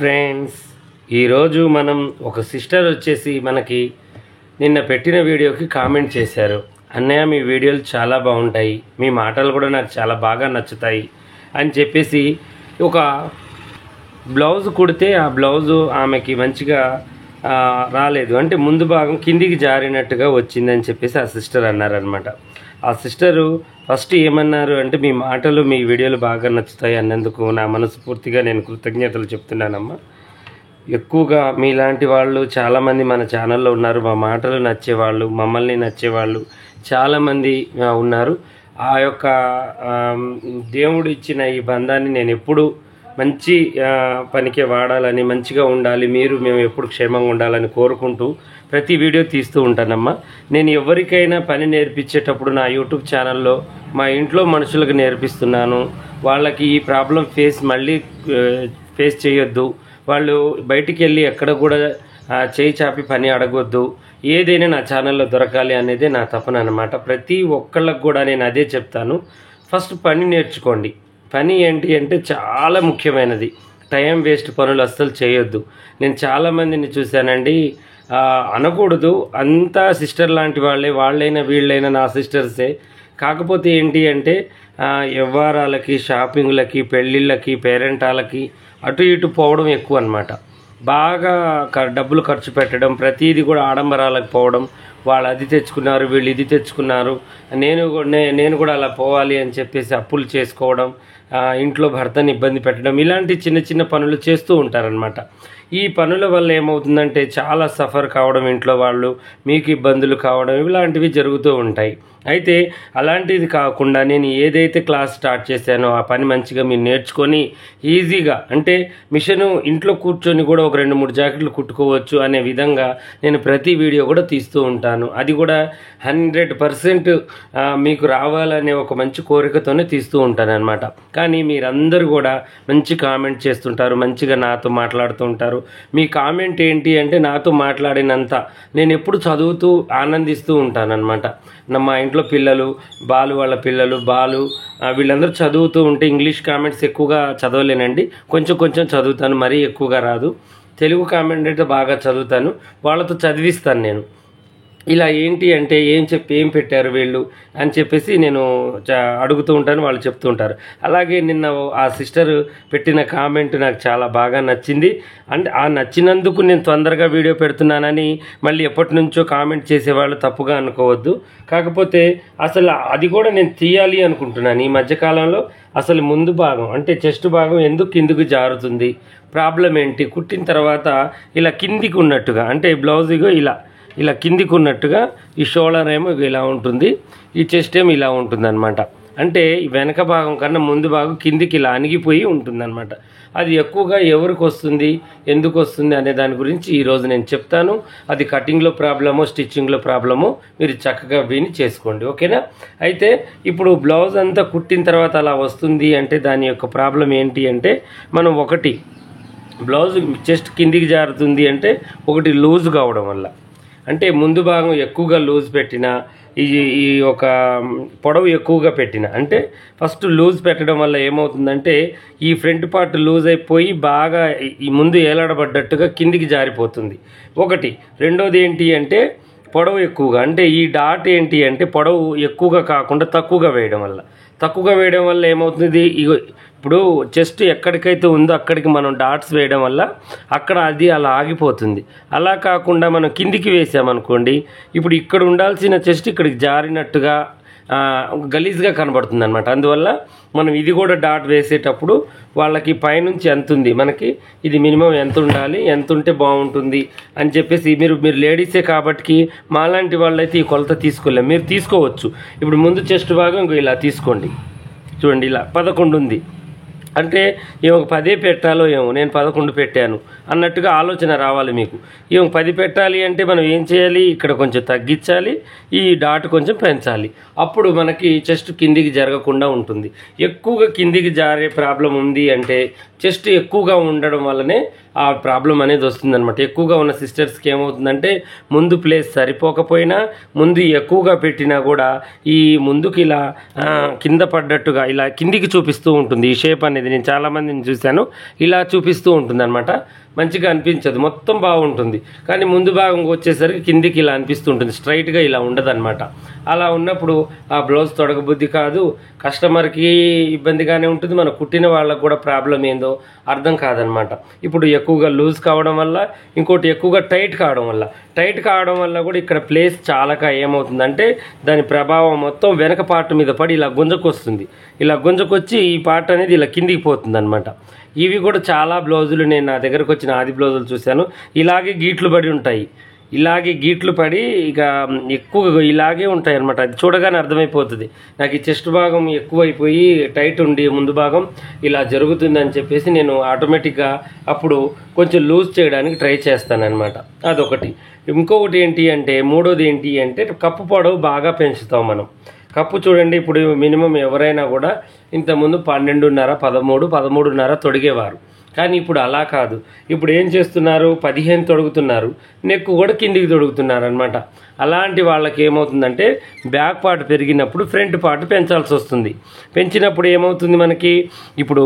Friends, ఈరోజు మనం ఒక సిస్టర్ వచ్చేసి మనకి నిన్న పెట్టిన వీడియోకి కామెంట్ చేశారు. అన్నయ్య మీ వీడియోలు చాలా బాగుంటాయి, మీ మాటలు కూడా నాకు చాలా బాగా నచ్చుతాయి అని చెప్పేసి ఒక బ్లౌజ్ కుడితే ఆ బ్లౌజు ఆమెకి మంచిగా రాలేదు, అంటే ముందు భాగం కిందికి జారినట్టుగా వచ్చిందని చెప్పేసి ఆ సిస్టర్ అన్నారనమాట. ఆ సిస్టరు ఫస్ట్ ఏమన్నారు అంటే, మీ మాటలు మీ వీడియోలు బాగా నచ్చుతాయి అన్నందుకు నా మనస్ఫూర్తిగా నేను కృతజ్ఞతలు చెప్తున్నానమ్మా. ఎక్కువగా మీలాంటి వాళ్ళు చాలామంది మన ఛానల్లో ఉన్నారు, మా మాటలు నచ్చేవాళ్ళు, మమ్మల్ని నచ్చేవాళ్ళు చాలామంది ఉన్నారు. ఆ యొక్క దేవుడు ఇచ్చిన ఈ బంధాన్ని నేను ఎప్పుడు మంచి పనికే వాడాలని, మంచిగా ఉండాలి, మేము ఎప్పుడు క్షేమంగా ఉండాలని కోరుకుంటూ ప్రతి వీడియో తీస్తూ ఉంటానమ్మా. నేను ఎవరికైనా పని నేర్పించేటప్పుడు నా యూట్యూబ్ ఛానల్లో మా ఇంట్లో మనుషులకు నేర్పిస్తున్నాను. వాళ్ళకి ఈ ప్రాబ్లం మళ్ళీ ఫేస్ చేయొద్దు, వాళ్ళు బయటికి వెళ్ళి ఎక్కడ కూడా చేయి చాపి పని అడగొద్దు, ఏదైనా నా ఛానల్లో దొరకాలి అనేదే నా తపన అనమాట. ప్రతి ఒక్కళ్ళకు కూడా నేను అదే చెప్తాను, ఫస్ట్ పని నేర్చుకోండి. పని ఏంటి అంటే చాలా ముఖ్యమైనది. టైం వేస్ట్ పనులు అస్సలు చేయొద్దు. నేను చాలామందిని చూశానండి, అనకూడదు, అంతా సిస్టర్ లాంటి వాళ్ళైనా వీళ్ళైనా నా సిస్టర్సే. కాకపోతే ఏంటి అంటే వ్యవహారాలకి, షాపింగ్లకి, పెళ్ళిళ్ళకి, పేరెంటాలకి అటు ఇటు పోవడం ఎక్కువ అనమాట. బాగా డబ్బులు ఖర్చు పెట్టడం, ప్రతిదీ కూడా ఆడంబరాలకు పోవడం. వాళ్ళు అది తెచ్చుకున్నారు, వీళ్ళు ఇది తెచ్చుకున్నారు, నేను కూడా అలా పోవాలి అని చెప్పేసి అప్పులు చేసుకోవడం, ఇంట్లో భర్తని ఇబ్బంది పెట్టడం, ఇలాంటి చిన్న చిన్న పనులు చేస్తూ ఉంటారనమాట. ఈ పనుల వల్ల ఏమవుతుందంటే చాలా సఫర్ కావడం, ఇంట్లో వాళ్ళు మీకు ఇబ్బందులు కావడం, ఇలాంటివి జరుగుతూ ఉంటాయి. అయితే అలాంటిది కాకుండా నేను ఏదైతే క్లాస్ స్టార్ట్ చేశానో ఆ పని మంచిగా మీరు నేర్చుకొని ఈజీగా, అంటే మిషను ఇంట్లో కూర్చొని కూడా ఒక 2-3 జాకెట్లు కుట్టుకోవచ్చు అనే విధంగా నేను ప్రతి వీడియో కూడా తీస్తూ ఉంటాను. అది కూడా 100% మీకు రావాలనే ఒక మంచి కోరికతోనే తీస్తూ ఉంటాను అనమాట. కానీ మీరందరూ కూడా మంచి కామెంట్ చేస్తుంటారు, మంచిగా నాతో మాట్లాడుతూ ఉంటారు. మీ కామెంట్ ఏంటి అంటే, నాతో మాట్లాడినంత నేను ఎప్పుడు చదువుతూ ఆనందిస్తూ ఉంటానన్నమాట. మా ఇంట్లో పిల్లలు, వాళ్ళ పిల్లలు వీళ్ళందరూ చదువుతూ ఉంటే ఇంగ్లీష్ కామెంట్స్ ఎక్కువగా చదవలేనండి, కొంచెం చదువుతాను, మరీ ఎక్కువగా రాదు. తెలుగు కామెంట్ అయితే బాగా చదువుతాను, వాళ్ళతో చదివిస్తాను నేను. ఇలా ఏంటి అంటే ఏం పెట్టారు వీళ్ళు అని చెప్పేసి నేను అడుగుతూ ఉంటాను, వాళ్ళు చెప్తూ ఉంటారు. అలాగే నిన్న ఆ సిస్టర్ పెట్టిన కామెంట్ నాకు చాలా బాగా నచ్చింది. అంటే ఆ నచ్చినందుకు నేను తొందరగా వీడియో పెడుతున్నానని మళ్ళీ ఎప్పటి నుంచో కామెంట్ చేసేవాళ్ళు తప్పుగా అనుకోవద్దు. కాకపోతే అసలు అది కూడా నేను తీయాలి అనుకుంటున్నాను ఈ మధ్యకాలంలో. అసలు ముందు భాగం అంటే చెస్ట్ భాగం ఎందుకు కిందికి జారుతుంది, ప్రాబ్లం ఏంటి, కుట్టిన తర్వాత ఇలా కిందికి ఉన్నట్టుగా, అంటే బ్లౌజ్ ఇలా కిందికి ఉన్నట్టుగా, ఈ షోల్డర్ ఏమో ఇలా ఉంటుంది, ఈ చెస్ట్ ఏమో ఇలా ఉంటుంది అనమాట. అంటే వెనక భాగం కన్నా ముందు భాగం కిందికి ఇలా అణిగిపోయి ఉంటుందన్నమాట. అది ఎక్కువగా ఎవరికి వస్తుంది, ఎందుకు వస్తుంది అనే దాని గురించి ఈరోజు నేను చెప్తాను. అది కటింగ్లో ప్రాబ్లమో స్టిచ్చింగ్లో ప్రాబ్లమో మీరు చక్కగా విని చేసుకోండి, ఓకేనా. అయితే ఇప్పుడు బ్లౌజ్ అంతా కుట్టిన తర్వాత అలా వస్తుంది అంటే దాని యొక్క ప్రాబ్లం ఏంటి అంటే, మనం ఒకటి బ్లౌజ్ చెస్ట్ కిందికి జారుతుంది అంటే ఒకటి లూజ్ కావడం వల్ల, అంటే ముందు భాగం ఎక్కువగా లూజ్ పెట్టిన, ఈ ఒక పొడవు ఎక్కువగా పెట్టిన, అంటే ఫస్ట్ లూజ్ పెట్టడం వల్ల ఏమవుతుందంటే ఈ ఫ్రంట్ పార్ట్ లూజ్ అయిపోయి బాగా ఈ ముందు ఏలాడబడ్డట్టుగా కిందికి జారిపోతుంది ఒకటి. రెండోది ఏంటి అంటే పొడవు ఎక్కువగా, అంటే ఈ డాట్ ఏంటి అంటే పొడవు ఎక్కువగా కాకుండా తక్కువగా వేయడం వల్ల ఏమవుతుంది, ఇప్పుడు చెస్ట్ ఎక్కడికైతే ఉందో అక్కడికి మనం డాట్స్ వేయడం వల్ల అక్కడ అది అలా ఆగిపోతుంది. అలా కాకుండా మనం కిందికి వేసామనుకోండి, ఇప్పుడు ఇక్కడ ఉండాల్సిన చెస్ట్ ఇక్కడికి జారినట్టుగా గలీజ్గా కనబడుతుంది అనమాట. అందువల్ల మనం ఇది కూడా డాట్ వేసేటప్పుడు వాళ్ళకి పైనుంచి ఎంత ఉంది, మనకి ఇది మినిమం ఎంత ఉండాలి, ఎంత ఉంటే బాగుంటుంది అని చెప్పేసి మీరు లేడీసే కాబట్టి మాలాంటి వాళ్ళైతే ఈ కొలత తీసుకోలేము, మీరు తీసుకోవచ్చు. ఇప్పుడు ముందు చెస్ట్ భాగం ఇలా తీసుకోండి, చూడండి ఇలా 11 ఉంది, అంటే ఏమో 10 పెట్టాలో ఏమో, నేను 11 పెట్టాను అన్నట్టుగా ఆలోచన రావాలి మీకు. ఏమో 10 పెట్టాలి అంటే మనం ఏం చేయాలి, ఇక్కడ కొంచెం తగ్గించాలి, ఈ డాట్ కొంచెం పెంచాలి, అప్పుడు మనకి చెస్ట్ కిందికి జరగకుండా ఉంటుంది. ఎక్కువగా కిందికి జారే ప్రాబ్లం ఉంది అంటే చెస్ట్ ఎక్కువగా ఉండడం వల్లనే ఆ ప్రాబ్లం అనేది వస్తుందన్నమాట. ఎక్కువగా ఉన్న సిస్టర్స్కి ఏమవుతుందంటే ముందు ప్లేస్ సరిపోకపోయినా, ముందు ఎక్కువగా పెట్టినా కూడా ఈ ముందుకి ఇలా కింద పడ్డట్టుగా ఇలా కిందికి చూపిస్తూ ఉంటుంది ఈ షేప్ అనేది. అనేది నేను చాలామందిని చూశాను, ఇలా చూపిస్తూ ఉంటుంది అనమాట. మంచిగా అనిపించదు, మొత్తం బాగుంటుంది. కానీ ముందు భాగం వచ్చేసరికి కిందికి ఇలా అనిపిస్తుంటుంది, స్ట్రైట్గా ఇలా ఉండదన్నమాట. అలా ఉన్నప్పుడు ఆ బ్లౌజ్ తొడగబుద్ధి కాదు, కస్టమర్కి ఇబ్బందిగానే ఉంటుంది, మన కుట్టిన వాళ్ళకు కూడా ప్రాబ్లం ఏందో అర్థం కాదనమాట. ఇప్పుడు ఎక్కువగా లూజ్ కావడం వల్ల, ఇంకోటి ఎక్కువగా టైట్ కావడం వల్ల కూడా ఇక్కడ ప్లేస్ చాలాగా ఏమవుతుందంటే దాని ప్రభావం మొత్తం వెనక పార్ట్ మీద పడి ఇలా గుంజకొస్తుంది. ఇలా గుంజకొచ్చి ఈ పార్ట్ అనేది ఇలా కిందికి పోతుంది అనమాట. ఇవి కూడా చాలా బ్లౌజులు నేను నా దగ్గరకు వచ్చిన ఆది బ్లౌజులు చూశాను, ఇలాగే గీట్లు పడి ఉంటాయి. ఇలాగే గీట్లు పడి ఇక ఎక్కువగా ఇలాగే ఉంటాయి అనమాట. అది చూడగానే అర్థమైపోతుంది నాకు ఈ చెస్ట్ భాగం ఎక్కువైపోయి టైట్ ఉండి ముందు భాగం ఇలా జరుగుతుందని చెప్పేసి నేను ఆటోమేటిక్గా అప్పుడు కొంచెం లూజ్ చేయడానికి ట్రై చేస్తానన్నమాట. అదొకటి. ఇంకొకటి ఏంటి అంటే, మూడోది ఏంటి అంటే కప్పు పొడవు బాగా పెంచుతాం మనం. కప్పు చూడండి, ఇప్పుడు మినిమం ఎవరైనా కూడా ఇంతకుముందు 12.5, 13.5 తొడిగేవారు. కానీ ఇప్పుడు అలా కాదు. ఇప్పుడు ఏం చేస్తున్నారు, 15 తొడుగుతున్నారు, నెక్ కూడా కిందికి తొడుగుతున్నారు అనమాట. అలాంటి వాళ్ళకి ఏమవుతుందంటే బ్యాక్ పార్ట్ పెరిగినప్పుడు ఫ్రంట్ పార్ట్ పెంచాల్సి వస్తుంది. పెంచినప్పుడు ఏమవుతుంది మనకి, ఇప్పుడు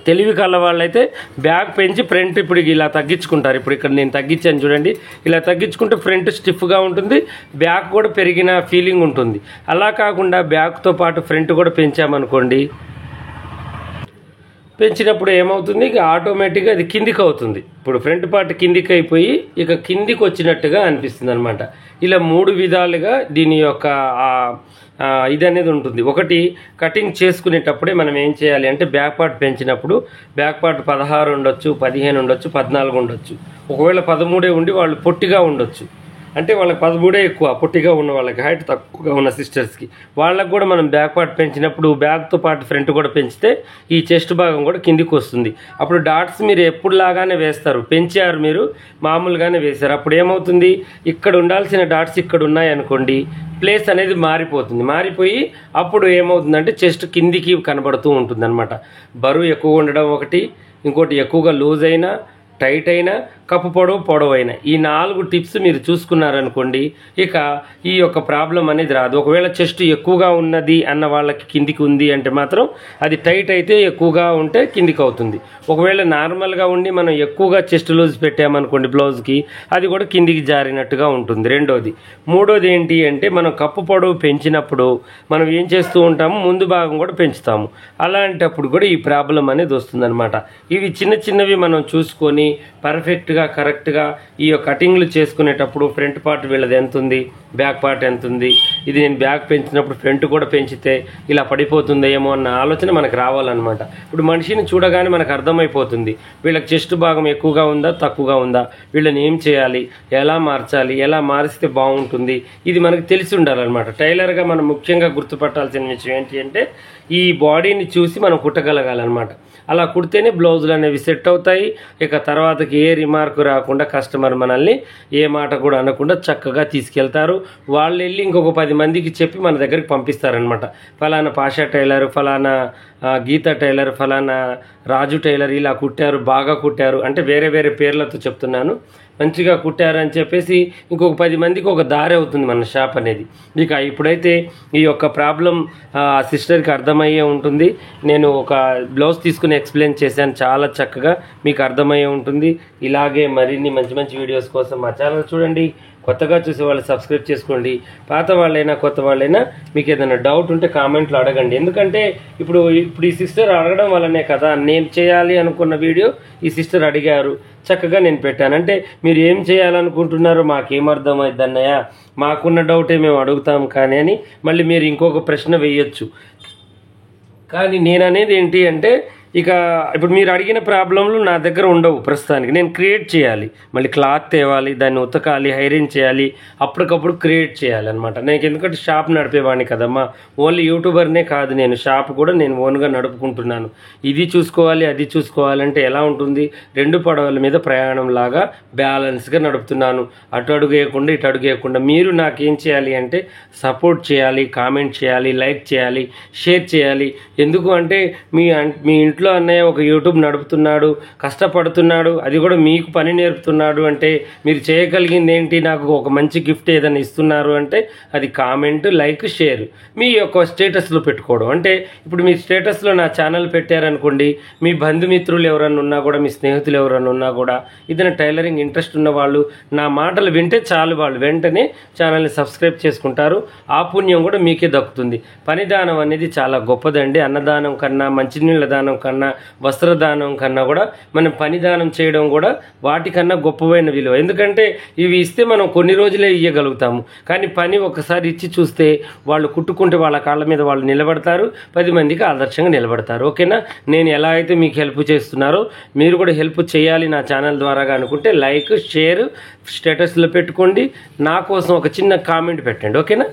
తెలివి కళ్ళ వాళ్ళైతే బ్యాక్ పెంచి ఫ్రంట్ ఇప్పుడు ఇలా తగ్గించుకుంటారు. ఇప్పుడు ఇక్కడ నేను తగ్గించాను చూడండి, ఇలా తగ్గించుకుంటే ఫ్రంట్ స్టిఫ్గా ఉంటుంది, బ్యాక్ కూడా పెరిగిన ఫీలింగ్ ఉంటుంది. అలా కాకుండా బ్యాక్తో పాటు ఫ్రంట్ కూడా పెంచామనుకోండి, పెంచినప్పుడు ఏమవుతుంది, ఇక ఆటోమేటిక్గా అది కిందికి అవుతుంది. ఇప్పుడు ఫ్రంట్ పార్ట్ కిందికి అయిపోయి ఇక కిందికి వచ్చినట్టుగా అనిపిస్తుంది అనమాట. ఇలా 3 విధాలుగా దీని యొక్క ఇది అనేది ఉంటుంది. ఒకటి, కటింగ్ చేసుకునేటప్పుడే మనం ఏం చేయాలి అంటే బ్యాక్ పార్ట్ పెంచినప్పుడు బ్యాక్ పార్ట్ 16 ఉండొచ్చు, 15 ఉండొచ్చు, 14 ఉండొచ్చు. ఒకవేళ 13 ఉండి వాళ్ళు పొట్టిగా ఉండొచ్చు, అంటే వాళ్ళకి 13 ఎక్కువ, పొట్టిగా ఉన్న వాళ్ళకి, హైట్ తక్కువగా ఉన్న సిస్టర్స్కి, వాళ్ళకు కూడా మనం బ్యాక్ పార్ట్ పెంచినప్పుడు బ్యాక్తో పాటు ఫ్రంట్ కూడా పెంచితే ఈ చెస్ట్ భాగం కూడా కిందికి వస్తుంది. అప్పుడు డాట్స్ మీరు ఎప్పుడులాగానే వేస్తారు, పెంచారు మీరు మామూలుగానే వేశారు, అప్పుడు ఏమవుతుంది, ఇక్కడ ఉండాల్సిన డాట్స్ ఇక్కడ ఉన్నాయనుకోండి, ప్లేస్ అనేది మారిపోయి అప్పుడు ఏమవుతుందంటే చెస్ట్ కిందికి కనబడుతూ ఉంటుంది అనమాట. బరువు ఎక్కువ ఉండడం ఒకటి, ఇంకోటి ఎక్కువగా లూజ్ అయినా, టైట్ అయినా, కప్పు పొడవైనా, ఈ 4 టిప్స్ మీరు చూసుకున్నారనుకోండి, ఇక ఈ యొక్క ప్రాబ్లం అనేది రాదు. ఒకవేళ చెస్ట్ ఎక్కువగా ఉన్నది అన్న వాళ్ళకి కిందికి ఉంది అంటే మాత్రం అది టైట్ అయితే ఎక్కువగా ఉంటే కిందికి అవుతుంది. ఒకవేళ నార్మల్గా ఉండి మనం ఎక్కువగా చెస్ట్ లూజ్ పెట్టామనుకోండి బ్లౌజ్కి, అది కూడా కిందికి జారినట్టుగా ఉంటుంది. రెండోది. మూడోది ఏంటి అంటే, మనం కప్పు పొడవు పెంచినప్పుడు మనం ఏం చేస్తూ ఉంటాము, ముందు భాగం కూడా పెంచుతాము. అలాంటప్పుడు కూడా ఈ ప్రాబ్లం అనేది వస్తుందన్నమాట. ఇవి చిన్నవి మనం చూసుకొని పర్ఫెక్ట్గా కరెక్ట్గా ఈ కటింగ్లు చేసుకునేటప్పుడు ఫ్రంట్ పార్ట్ వీళ్ళది ఎంత ఉంది, బ్యాక్ పార్ట్ ఎంత ఉంది, ఇది నేను బ్యాక్ పెంచినప్పుడు ఫ్రంట్ కూడా పెంచితే ఇలా పడిపోతుందేమో అన్న ఆలోచన మనకు రావాలన్నమాట. ఇప్పుడు మనిషిని చూడగానే మనకు అర్థమైపోతుంది వీళ్ళకి చెస్ట్ భాగం ఎక్కువగా ఉందా, తక్కువగా ఉందా, వీళ్ళని ఏం చేయాలి, ఎలా మార్చాలి, ఎలా మారిస్తే బాగుంటుంది, ఇది మనకు తెలిసి ఉండాలన్నమాట. టైలర్గా మనం ముఖ్యంగా గుర్తుపట్టాల్సిన విషయం ఏంటి అంటే, ఈ బాడీని చూసి మనం కుట్టగలగాలన్నమాట. అలా కుడితేనే బ్లౌజులు అనేవి సెట్ అవుతాయి. ఇక తర్వాతకి ఏ రిమార్క్ రాకుండా కస్టమర్ మనల్ని ఏ మాట కూడా అనకుండా చక్కగా తీసుకెళ్తారు. వాళ్ళు వెళ్ళి ఇంకొక 10 మందికి చెప్పి మన దగ్గరికి పంపిస్తారనమాట. ఫలానా పాషా టైలర్, ఫలానా గీతా టైలర్, ఫలానా రాజు టైలర్ ఇలా కుట్టారు, బాగా కుట్టారు అంటే వేరే పేర్లతో చెప్తున్నాను, మంచిగా కుట్టారని చెప్పేసి ఇంకొక 10 మందికి ఒక దారి అవుతుంది మన షాప్ అనేది. ఇక ఇప్పుడైతే ఈ యొక్క ప్రాబ్లం సిస్టర్కి అర్థమయ్యే ఉంటుంది. నేను ఒక బ్లౌజ్ తీసుకుని ఎక్స్ప్లెయిన్ చేశాను, చాలా చక్కగా మీకు అర్థమయ్యే ఉంటుంది. ఇలాగే మరిన్ని మంచి వీడియోస్ కోసం మా ఛానల్ చూడండి. కొత్తగా చూసే వాళ్ళు సబ్స్క్రైబ్ చేసుకోండి. పాత వాళ్ళైనా కొత్త వాళ్ళైనా మీకు ఏదైనా డౌట్ ఉంటే కామెంట్లో అడగండి. ఎందుకంటే ఇప్పుడు ఈ సిస్టర్ అడగడం వల్లనే కదా నేను చేయాలి అనుకున్న వీడియో ఈ సిస్టర్ అడిగారు, చక్కగా నేను పెట్టాను. అంటే మీరు ఏం చేయాలనుకుంటున్నారో మాకేమర్థమైంది అన్నయ్య, మాకున్న డౌటే మేము అడుగుతాం కానీ అని మళ్ళీ మీరు ఇంకొక ప్రశ్న వేయొచ్చు. కానీ నేను అనేది ఏంటి అంటే, ఇక ఇప్పుడు మీరు అడిగిన ప్రాబ్లంలు నా దగ్గర ఉండవు ప్రస్తుతానికి. నేను క్రియేట్ చేయాలి, మళ్ళీ క్లాత్ తేవాలి, దాన్ని ఉతకాలి, హైరింగ్ చేయాలి, అప్పటికప్పుడు క్రియేట్ చేయాలి అనమాట. నేను ఎందుకంటే షాప్ నడిపేవాడిని కదమ్మా, ఓన్లీ యూట్యూబర్నే కాదు, నేను షాప్ కూడా నేను ఓన్గా నడుపుకుంటున్నాను. ఇది చూసుకోవాలి అది చూసుకోవాలంటే ఎలా ఉంటుంది, 2 పడవల మీద ప్రయాణం లాగా బ్యాలెన్స్గా నడుపుతున్నాను. అటు అడుగు వేయకుండా ఇటు అడుగు వేయకుండా. మీరు నాకేం చేయాలి అంటే సపోర్ట్ చేయాలి, కామెంట్ చేయాలి, లైక్ చేయాలి, షేర్ చేయాలి. ఎందుకు అంటే మీ ఇంట్లో ఇంట్లో అన్నయ్య ఒక యూట్యూబ్ నడుపుతున్నాడు, కష్టపడుతున్నాడు, అది కూడా మీకు పని నేర్పుతున్నాడు అంటే మీరు చేయగలిగింది ఏంటి, నాకు ఒక మంచి గిఫ్ట్ ఏదైనా ఇస్తున్నారు అంటే అది కామెంట్, లైక్, షేర్ మీ యొక్క స్టేటస్లో పెట్టుకోవడం. అంటే ఇప్పుడు మీ స్టేటస్లో నా ఛానల్ పెట్టారనుకోండి, మీ బంధుమిత్రులు ఎవరన్నా ఉన్నా కూడా, మీ స్నేహితులు ఎవరన్నా ఉన్నా కూడా, ఏదైనా టైలరింగ్ ఇంట్రెస్ట్ ఉన్న వాళ్ళు నా మాటలు వింటే చాలు, వాళ్ళు వెంటనే ఛానల్ని సబ్స్క్రైబ్ చేసుకుంటారు. ఆ పుణ్యం కూడా మీకే దక్కుతుంది. పనిదానం అనేది చాలా గొప్పదండి. అన్నదానం కన్నా, మంచినీళ్ళ దానం కన్నా, వస్త్రదానం కన్నా కూడా మనం పనిదానం చేయడం కూడా వాటికన్నా గొప్పమైన విలువ. ఎందుకంటే ఇవి ఇస్తే మనం కొన్ని రోజులే ఇవ్వగలుగుతాము, కానీ పని ఒకసారి ఇచ్చి చూస్తే వాళ్ళు కుట్టుకుంటే వాళ్ళ కాళ్ళ మీద వాళ్ళు నిలబడతారు, 10 మందికి ఆదర్శంగా నిలబడతారు. ఓకేనా? నేను ఎలా అయితే మీకు హెల్ప్ చేస్తున్నారో మీరు కూడా హెల్ప్ చేయాలి నా ఛానల్ ద్వారాగా అనుకుంటే లైక్, షేర్, స్టేటస్లో పెట్టుకోండి. నా కోసం ఒక చిన్న కామెంట్ పెట్టండి. ఓకేనా?